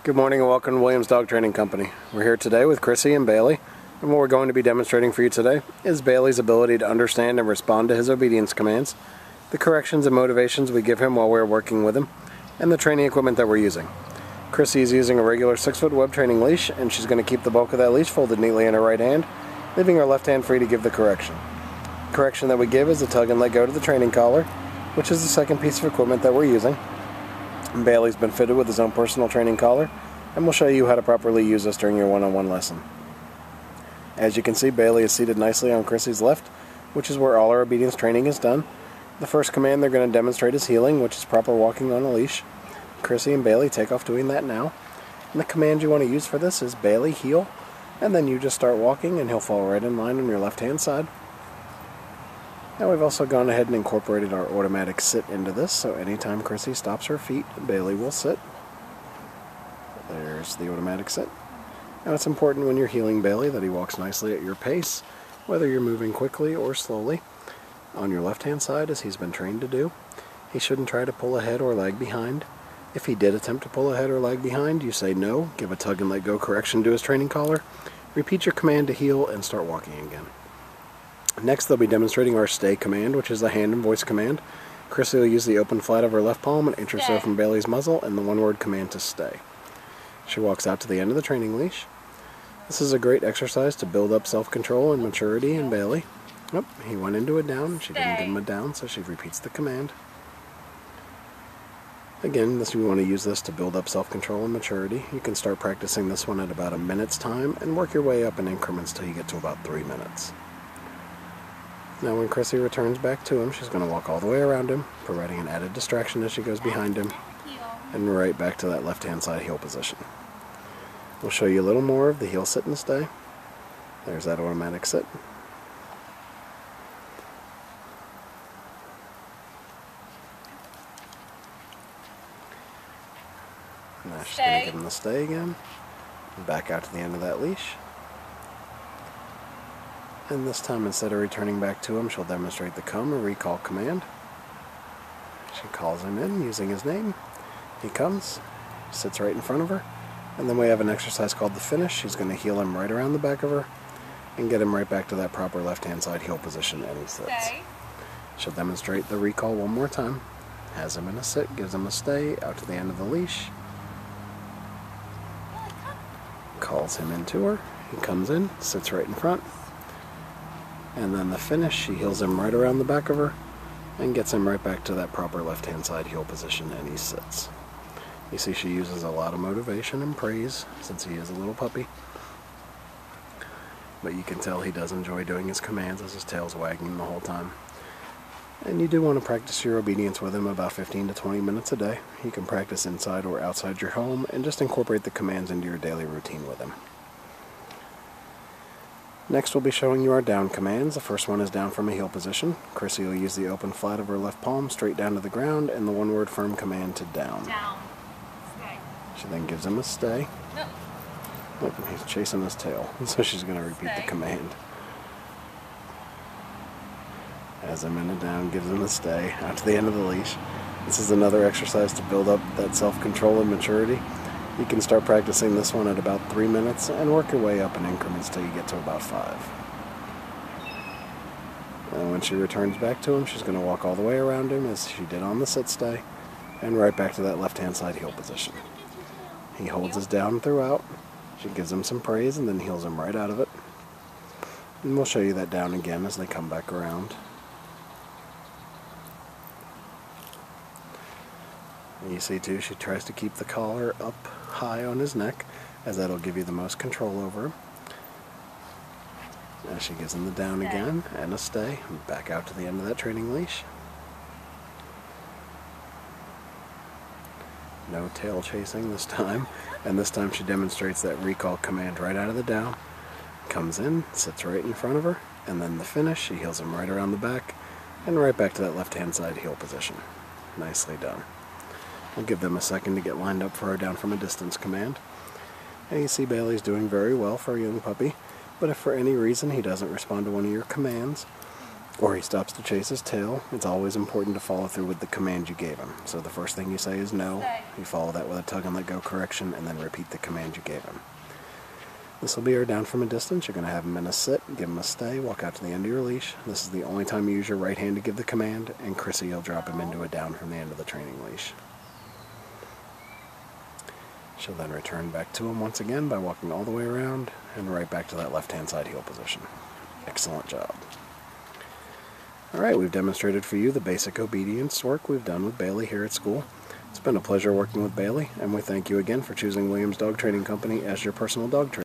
Good morning and welcome to Williams Dog Training Company. We're here today with Chrissy and Bailey, and what we're going to be demonstrating for you today is Bailey's ability to understand and respond to his obedience commands, the corrections and motivations we give him while we're working with him, and the training equipment that we're using. Chrissy is using a regular 6-foot web training leash, and she's going to keep the bulk of that leash folded neatly in her right hand, leaving her left hand free to give the correction. The correction that we give is a tug and let go to the training collar, which is the second piece of equipment that we're using. Bailey's been fitted with his own personal training collar, and we'll show you how to properly use this during your one-on-one lesson. As you can see, Bailey is seated nicely on Chrissy's left, which is where all our obedience training is done. The first command they're going to demonstrate is heeling, which is proper walking on a leash. Chrissy and Bailey take off doing that now. And the command you want to use for this is Bailey heel, and then you just start walking and he'll fall right in line on your left-hand side. Now we've also gone ahead and incorporated our automatic sit into this, so anytime Chrissy stops her feet, Bailey will sit. There's the automatic sit. Now it's important when you're heeling Bailey that he walks nicely at your pace, whether you're moving quickly or slowly. On your left-hand side, as he's been trained to do, he shouldn't try to pull ahead or lag behind. If he did attempt to pull ahead or lag behind, you say no, give a tug and let go correction to his training collar, repeat your command to heel, and start walking again. Next, they'll be demonstrating our stay command, which is a hand and voice command. Chrissy will use the open flat of her left palm and inch or so from Bailey's muzzle, and the one-word command to stay. She walks out to the end of the training leash. This is a great exercise to build up self-control and maturity in Bailey. Oh, he went into a down. She didn't give him a down, so she repeats the command. Again, you want to use this to build up self-control and maturity. You can start practicing this one at about a minute's time and work your way up in increments till you get to about 3 minutes. Now when Chrissy returns back to him, she's going to walk all the way around him, providing an added distraction as she goes behind him, and right back to that left-hand side heel position. We'll show you a little more of the heel sit and stay. There's that automatic sit. Now she's going to give him the stay again. Back out to the end of that leash. And this time, instead of returning back to him, she'll demonstrate the come or recall command. She calls him in using his name. He comes, sits right in front of her, and then we have an exercise called the finish. She's going to heel him right around the back of her and get him right back to that proper left-hand side heel position, and he sits. She'll demonstrate the recall one more time. Has him in a sit, gives him a stay, out to the end of the leash. Calls him into her. He comes in, sits right in front. And then the finish, she heels him right around the back of her and gets him right back to that proper left-hand side heel position, and he sits. You see she uses a lot of motivation and praise since he is a little puppy. But you can tell he does enjoy doing his commands as his tail's wagging the whole time. And you do want to practice your obedience with him about 15 to 20 minutes a day. You can practice inside or outside your home and just incorporate the commands into your daily routine with him. Next, we'll be showing you our down commands. The first one is down from a heel position. Chrissy will use the open flat of her left palm straight down to the ground and the one-word firm command to down. Down. Stay. She then gives him a stay. No. Nope, he's chasing his tail, so she's going to repeat the command. Has him in a down, gives him a stay, out to the end of the leash. This is another exercise to build up that self-control and maturity. You can start practicing this one at about 3 minutes and work your way up in increments till you get to about 5. And when she returns back to him, she's going to walk all the way around him as she did on the sit stay and right back to that left-hand side heel position. He holds his down throughout. She gives him some praise and then heels him right out of it. And we'll show you that down again as they come back around. You see too, she tries to keep the collar up high on his neck, as that'll give you the most control over him. Now she gives him the down again, and a stay, back out to the end of that training leash. No tail chasing this time, and this time she demonstrates that recall command right out of the down. Comes in, sits right in front of her, and then the finish, she heels him right around the back, and right back to that left-hand side heel position. Nicely done. We'll give them a second to get lined up for our down from a distance command. And you see Bailey's doing very well for a young puppy, but if for any reason he doesn't respond to one of your commands, or he stops to chase his tail, it's always important to follow through with the command you gave him. So the first thing you say is no, you follow that with a tug and let go correction, and then repeat the command you gave him. This will be our down from a distance. You're going to have him in a sit, give him a stay, walk out to the end of your leash. This is the only time you use your right hand to give the command, and Chrissy, you'll drop him into a down from the end of the training leash. She'll then return back to him once again by walking all the way around and right back to that left-hand side heel position. Excellent job. Alright, we've demonstrated for you the basic obedience work we've done with Bailey here at school. It's been a pleasure working with Bailey, and we thank you again for choosing Williams Dog Training Company as your personal dog trainer.